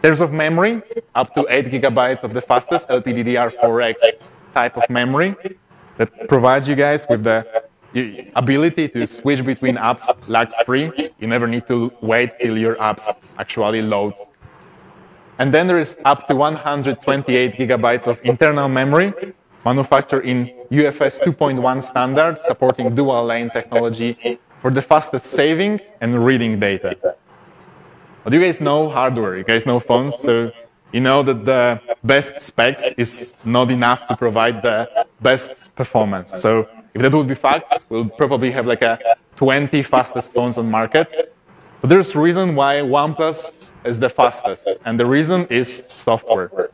In terms of memory, up to 8 GB of the fastest LPDDR4X type of memory that provides you guys with the ability to switch between apps lag-free. You never need to wait till your apps actually load. And then there is up to 128 GB of internal memory, manufactured in UFS 2.1 standard, supporting dual-lane technology for the fastest saving and reading data. But you guys know hardware, you guys know phones, so you know that the best specs is not enough to provide the best performance. So if that would be fact, we'll probably have like a 20 fastest phones on market. But there's a reason why OnePlus is the fastest, and the reason is software.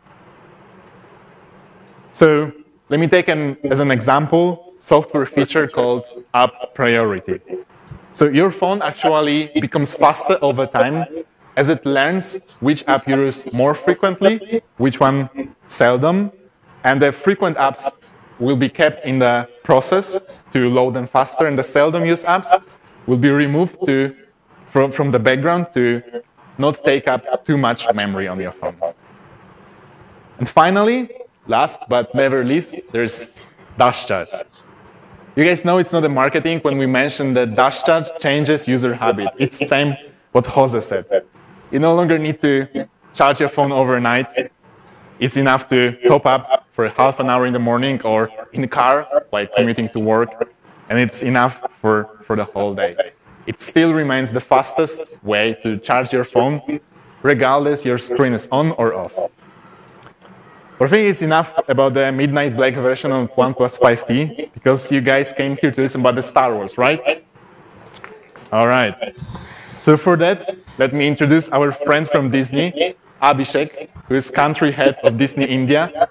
So let me take as an example software feature called App Priority. So your phone actually becomes faster over time as it learns which app you use more frequently, which one seldom, and the frequent apps will be kept in the process to load them faster, and the seldom used apps will be removed from the background to not take up too much memory on your phone. And finally, last but never least, there's Dash Charge. You guys know it's not a marketing when we mention that Dash Charge changes user habit. It's the same what Jose said. You no longer need to charge your phone overnight. It's enough to top up for half an hour in the morning or in the car while commuting to work, and it's enough for the whole day. It still remains the fastest way to charge your phone, regardless your screen is on or off. But I think it's enough about the Midnight Black version of OnePlus 5T, because you guys came here to listen about the Star Wars, right? All right. So for that, let me introduce our friend from Disney, Abhishek, who is country head of Disney India,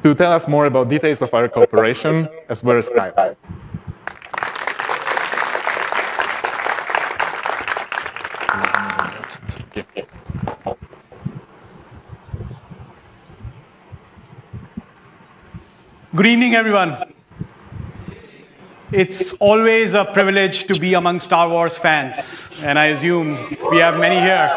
to tell us more about details of our cooperation as well as Skype. Good evening, everyone. It's always a privilege to be among Star Wars fans, and I assume we have many here.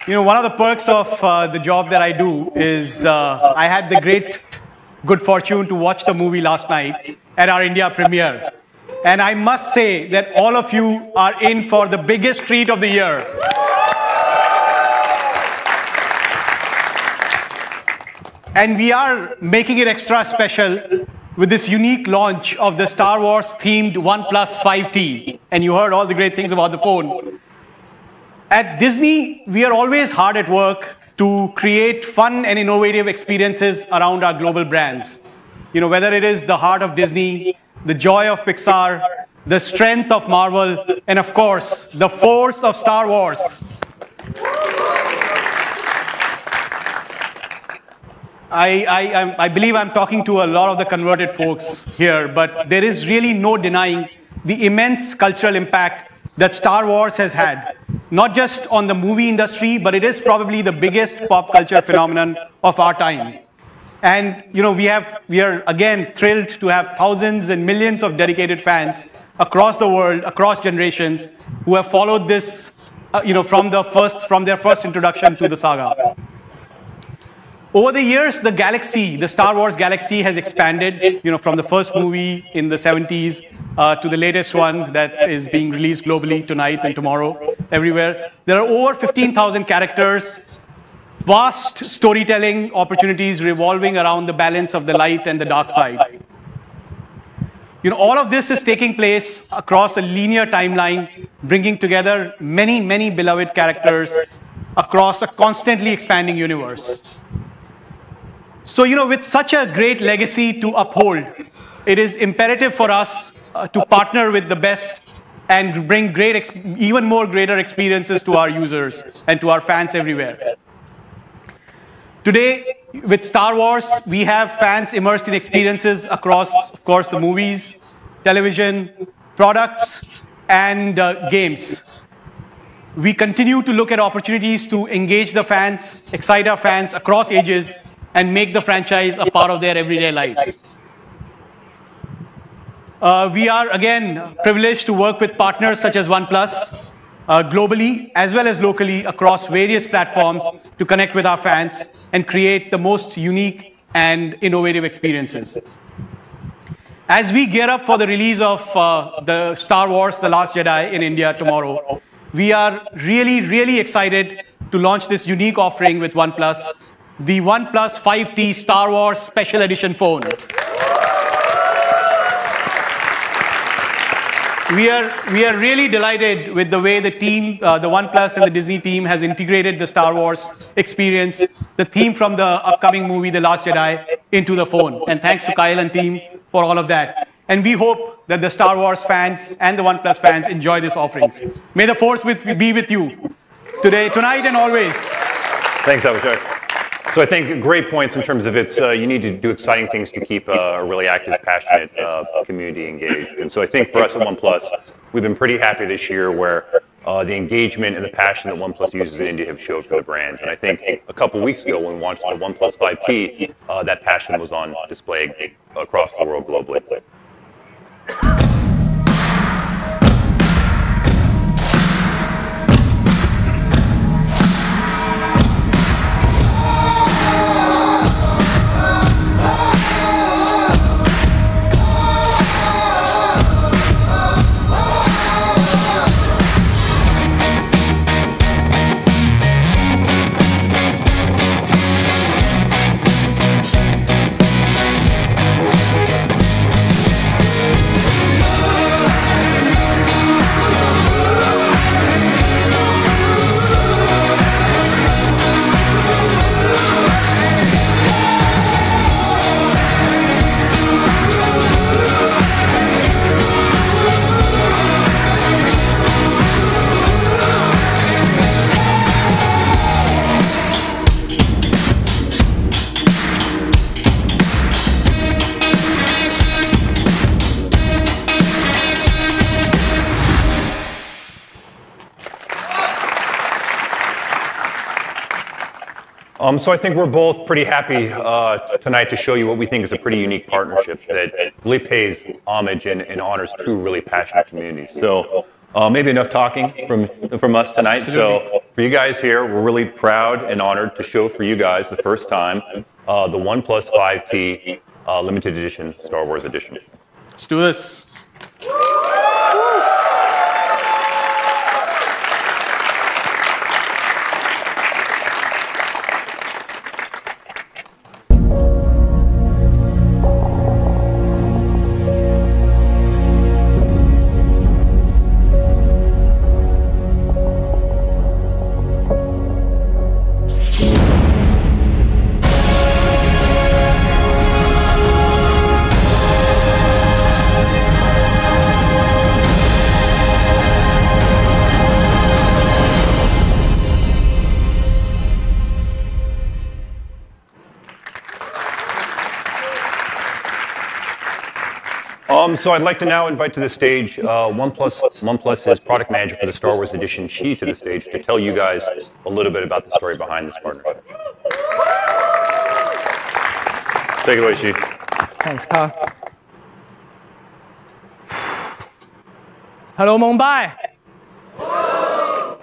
One of the perks of the job that I do is I had the good fortune to watch the movie last night at our India premiere. And I must say that all of you are in for the biggest treat of the year. And we are making it extra special with this unique launch of the Star Wars themed OnePlus 5T. And you heard all the great things about the phone. At Disney, we are always hard at work to create fun and innovative experiences around our global brands. Whether it is the heart of Disney, the joy of Pixar, the strength of Marvel, and of course, the force of Star Wars. I believe I'm talking to a lot of the converted folks here, but there is really no denying the immense cultural impact that Star Wars has had, not just on the movie industry, but it is probably the biggest pop culture phenomenon of our time. And we are again thrilled to have thousands and millions of dedicated fans across the world, across generations, who have followed this, from their first introduction to the saga. Over the years, the Star Wars galaxy has expanded, from the first movie in the 70s to the latest one that is being released globally tonight and tomorrow, everywhere. There are over 15,000 characters, vast storytelling opportunities revolving around the balance of the light and the dark side. All of this is taking place across a linear timeline, bringing together many, many beloved characters across a constantly expanding universe. So, with such a great legacy to uphold, it is imperative for us to partner with the best and bring even more greater experiences to our users and to our fans everywhere. Today, with Star Wars, we have fans immersed in experiences across, of course, the movies, television, products, and games. We continue to look at opportunities to engage the fans, excite our fans across ages, and make the franchise a part of their everyday lives. We are, again, privileged to work with partners such as OnePlus, globally as well as locally across various platforms to connect with our fans and create the most unique and innovative experiences. As we gear up for the release of the Star Wars The Last Jedi in India tomorrow, we are really, really excited to launch this unique offering with OnePlus, the OnePlus 5T Star Wars Special Edition phone. We are really delighted with the way the team, the OnePlus and the Disney team has integrated the Star Wars experience, the theme from the upcoming movie, The Last Jedi, into the phone. And thanks to Kyle and team for all of that. And we hope that the Star Wars fans and the OnePlus fans enjoy these offerings. May the force be with you today, tonight, and always. Thanks, Abhishek. So I think great points in terms of you need to do exciting things to keep a really active, passionate community engaged. And so I think for us at OnePlus, we've been pretty happy this year where the engagement and the passion that OnePlus users in India have showed for the brand. And I think a couple weeks ago when we launched the OnePlus 5T, that passion was on display across the world globally. So I think we're both pretty happy tonight to show you what we think is a pretty unique partnership that really pays homage and honors two really passionate communities. So maybe enough talking from us tonight. So for you guys here, we're really proud and honored to show for you guys the first time the OnePlus 5T limited edition Star Wars edition. Let's do this. So I'd like to now invite to the stage OnePlus's product manager for the Star Wars Edition, Chi, to the stage to tell you guys a little bit about the story behind this partnership. Take it away, Chi. Thanks, Carl. Hello, Mumbai.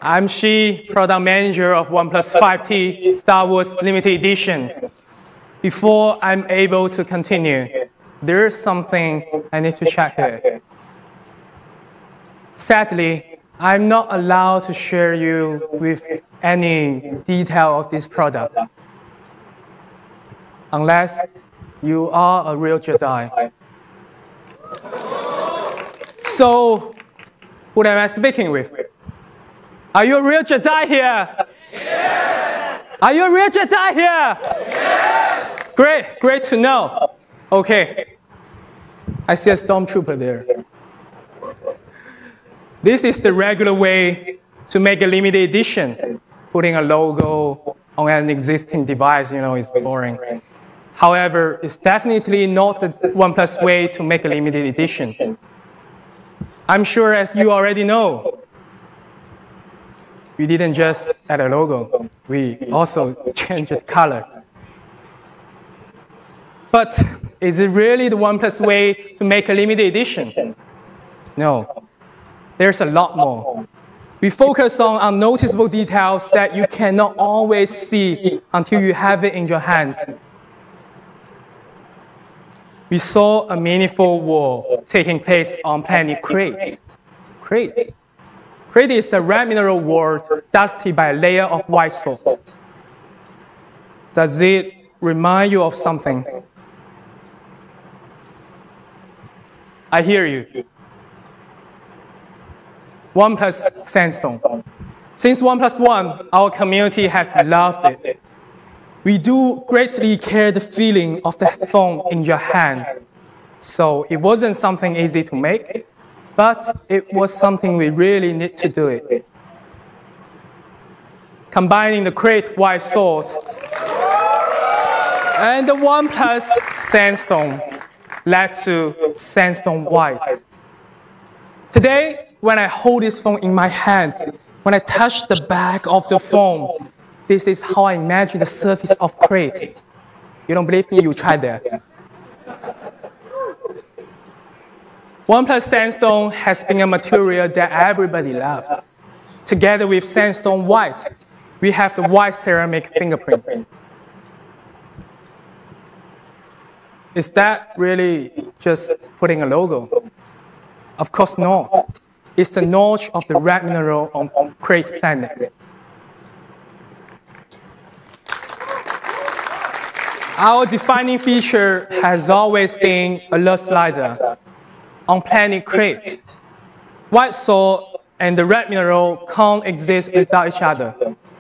I'm Shi, product manager of OnePlus 5T Star Wars Limited Edition. Before I'm able to continue, there's something I need to check here. Sadly, I'm not allowed to share you with any detail of this product, unless you are a real Jedi. So, who am I speaking with? Are you a real Jedi here? Yes! Are you a real Jedi here? Yes! Great to know. Okay, I see a stormtrooper there. This is the regular way to make a limited edition. Putting a logo on an existing device, is boring. However, it's definitely not the OnePlus way to make a limited edition. I'm sure, as you already know, we didn't just add a logo, we also changed the color. But is it really the OnePlus way to make a limited edition? No, there's a lot more. We focus on unnoticeable details that you cannot always see until you have it in your hands. We saw a meaningful war taking place on planet Crait. Crait is a red mineral world dusted by a layer of white salt. Does it remind you of something? I hear you. OnePlus Sandstone. Since OnePlus One, our community has loved it. We do greatly care the feeling of the phone in your hand. So it wasn't something easy to make, but it was something we really need to do it. Combining the Crait white salt and the OnePlus Sandstone led to Sandstone White. Today, when I hold this phone in my hand, when I touch the back of the phone, this is how I imagine the surface of Crait. You don't believe me? You try that. OnePlus Sandstone has been a material that everybody loves. Together with Sandstone White, we have the white ceramic fingerprint. Is that really just putting a logo? Of course not. It's the notch of the red mineral on Crait planet. Our defining feature has always been alert slider. On planet Crait, white salt and the red mineral can't exist without each other.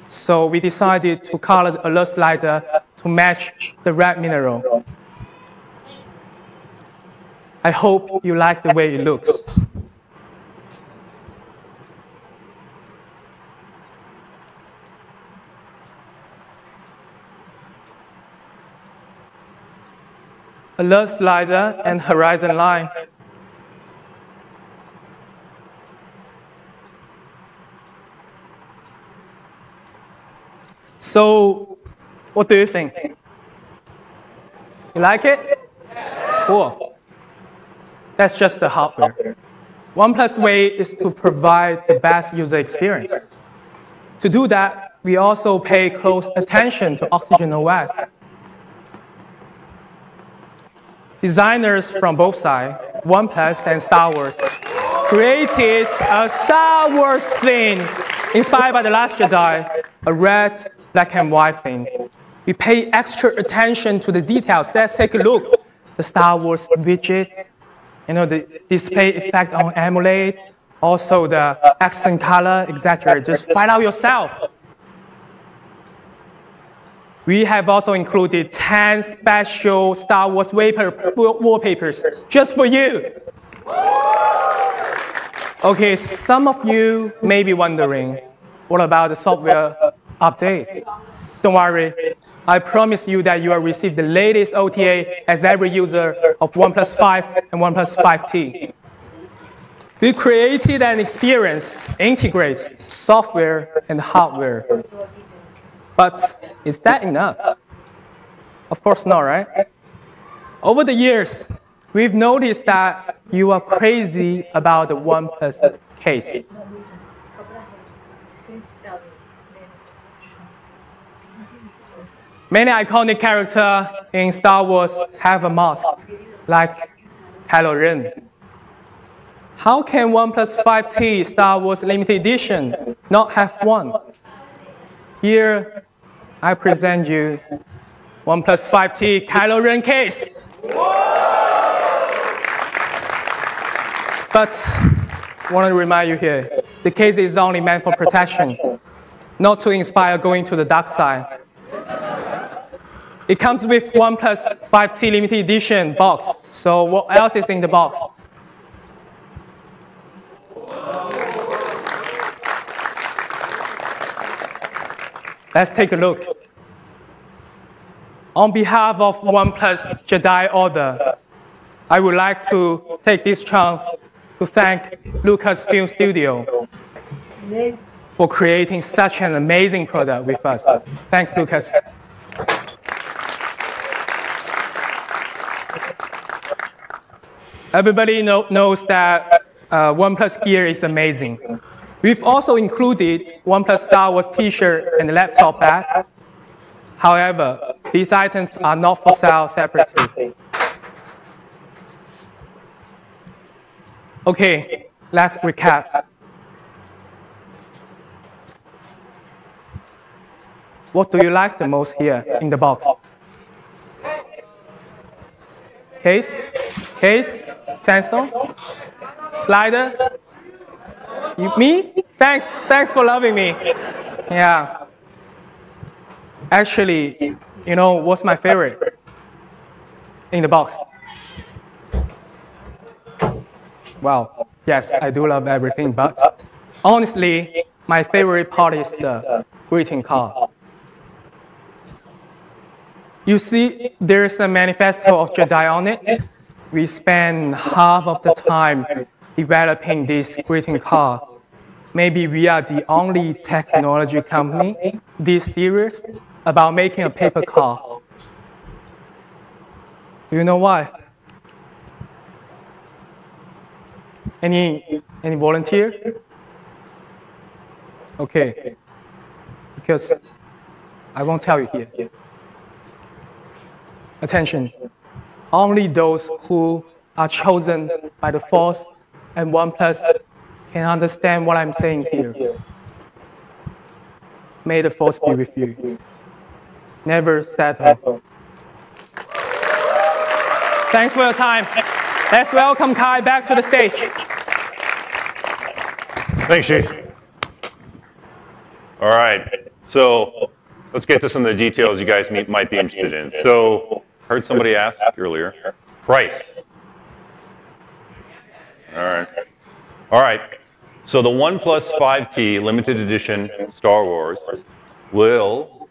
So we decided to color the alert slider to match the red mineral. I hope you like the way it looks. Alert slider and horizon line. So, what do you think? You like it? Cool. That's just the hardware. OnePlus way is to provide the best user experience. To do that, we also pay close attention to Oxygen OS. Designers from both sides, OnePlus and Star Wars, created a Star Wars theme inspired by The Last Jedi, a red, black and white theme. We pay extra attention to the details. Let's take a look. The Star Wars widget, the display effect on AMOLED, also the accent color, etc. Just find out yourself. We have also included 10 special Star Wars wallpapers just for you. Okay, some of you may be wondering, what about the software updates? Don't worry, I promise you that you will receive the latest OTA as every user of OnePlus 5 and OnePlus 5T. We created an experience integrates software and hardware. But is that enough? Of course not, right? Over the years, we've noticed that you are crazy about the OnePlus case. Many iconic characters in Star Wars have a mask, like Kylo Ren. How can OnePlus 5T Star Wars Limited Edition not have one? Here, I present you OnePlus 5T Kylo Ren case. But I want to remind you here, the case is only meant for protection, not to inspire going to the dark side. It comes with OnePlus 5T Limited Edition box. So what else is in the box? Let's take a look. On behalf of OnePlus Jedi Order, I would like to take this chance to thank Lucasfilm Studio for creating such an amazing product with us. Thanks, Lucas. Everybody knows that OnePlus gear is amazing. We've also included OnePlus Star Wars t-shirt and laptop bag. However, these items are not for sale separately. Okay, let's recap. What do you like the most here in the box? Case? Case? Sandstone? Slider? Me? Thanks for loving me. Yeah. Actually, what's my favorite in the box? Well, yes, I do love everything, but honestly, my favorite part is the greeting card. You see, there's a manifesto of Jedi on it. We spend half of the time developing this greeting card. Maybe we are the only technology company this serious about making a paper card. Do you know why? Any volunteer? Okay, because I won't tell you here. Attention, only those who are chosen by the Force and OnePlus can understand what I'm saying here. May the Force be with you. Never settle. Thanks for your time. Let's welcome Kai back to the stage. Thanks, Shi. All right, so let's get to some of the details you guys might be interested in. So, heard somebody ask earlier, price. All right. So the OnePlus 5T limited edition Star Wars will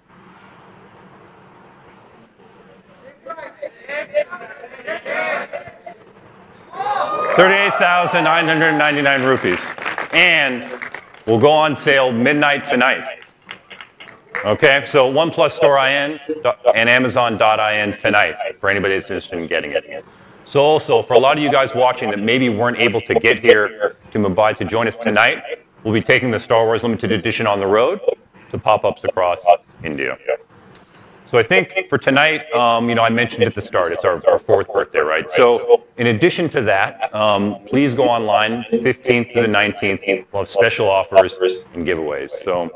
$38,999 rupees, and will go on sale midnight tonight. Okay, so OnePlus Store IN and Amazon.in tonight for anybody that's interested in getting it. So also, for a lot of you guys watching that maybe weren't able to get here to Mumbai to join us tonight, we'll be taking the Star Wars Limited Edition on the road. to pop-ups across India. So I think for tonight, I mentioned at the start, it's our fourth birthday, right? So in addition to that, please go online, 15th to the 19th. We'll have special offers and giveaways. So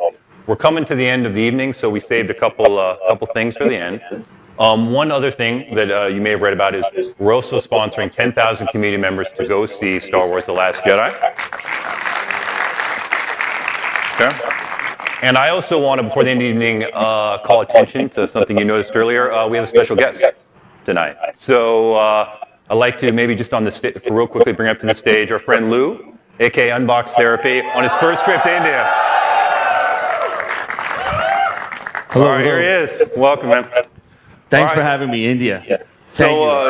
we're coming to the end of the evening, so we saved a couple things for the end. One other thing that you may have read about is we're also sponsoring 10,000 community members to go see Star Wars: The Last Jedi. Okay. And I also want to, before the end of the evening, call attention to something you noticed earlier. We have a special guest tonight. So I'd like to maybe just on the stage, real quickly bring up to the stage our friend Lou, aka Unbox Therapy, on his first trip to India. Hello, all right, here he is. Welcome, man. Thanks for having me, India. So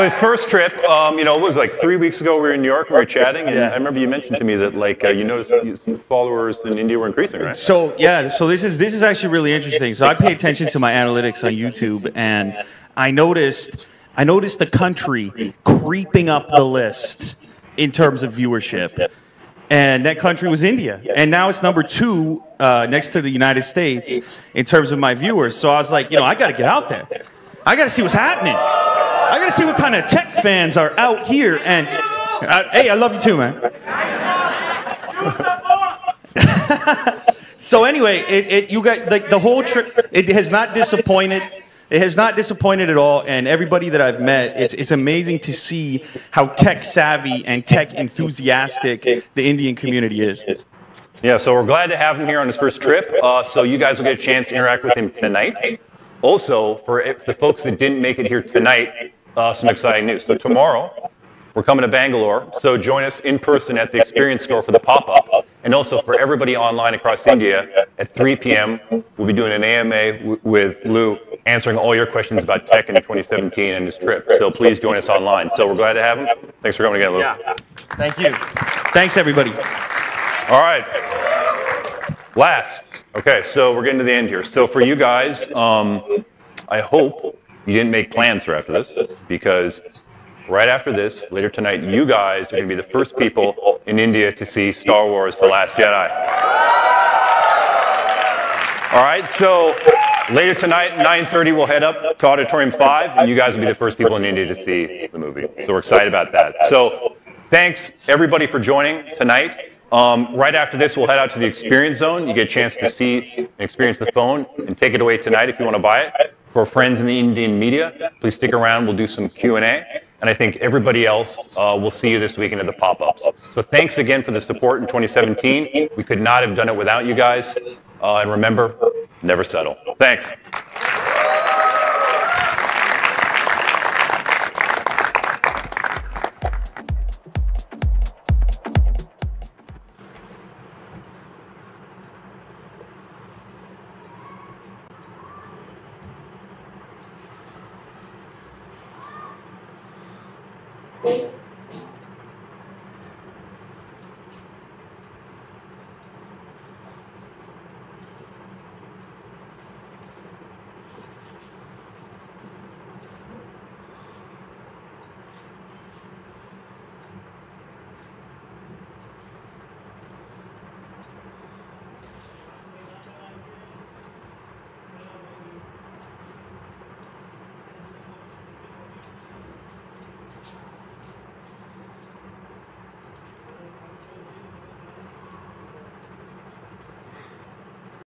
his first trip, it was like 3 weeks ago. We were in New York and we were chatting, and I remember you mentioned to me that you noticed his followers in India were increasing, right? So this is actually really interesting. So I pay attention to my analytics on YouTube, and I noticed the country creeping up the list in terms of viewership. And that country was India. And now it's number 2 next to the United States in terms of my viewers. So I was like, I got to get out there. I got to see what's happening. I got to see what kind of tech fans are out here. And hey, I love you too, man. So anyway, you got the whole trip. It has not disappointed. It has not disappointed at all, and everybody that I've met, it's amazing to see how tech savvy and tech enthusiastic the Indian community is. Yeah, so we're glad to have him here on his first trip. So you guys will get a chance to interact with him tonight. Also, for the folks that didn't make it here tonight, some exciting news. So tomorrow, we're coming to Bangalore, so join us in person at the Experience Store for the pop-up. And also for everybody online across India, at 3 p.m., we'll be doing an AMA with Lou, answering all your questions about tech in 2017 and his trip. So please join us online. So we're glad to have him. Thanks for coming again, Lou. Yeah. Thank you. Thanks, everybody. All right. Last. Okay, so we're getting to the end here. So for you guys, I hope you didn't make plans for after this, because right after this, later tonight, you guys are going to be the first people in India to see Star Wars: The Last Jedi. All right, so later tonight, 9:30, we'll head up to Auditorium 5, and you guys will be the first people in India to see the movie. So we're excited about that. So thanks, everybody, for joining tonight. Right after this, we'll head out to the Experience Zone. You get a chance to see and experience the phone and take it away tonight if you want to buy it. For friends in the Indian media, please stick around. We'll do some Q&A. And I think everybody else will see you this weekend at the pop-ups. So thanks again for the support in 2017. We could not have done it without you guys. And remember, never settle. Thanks. Thank you.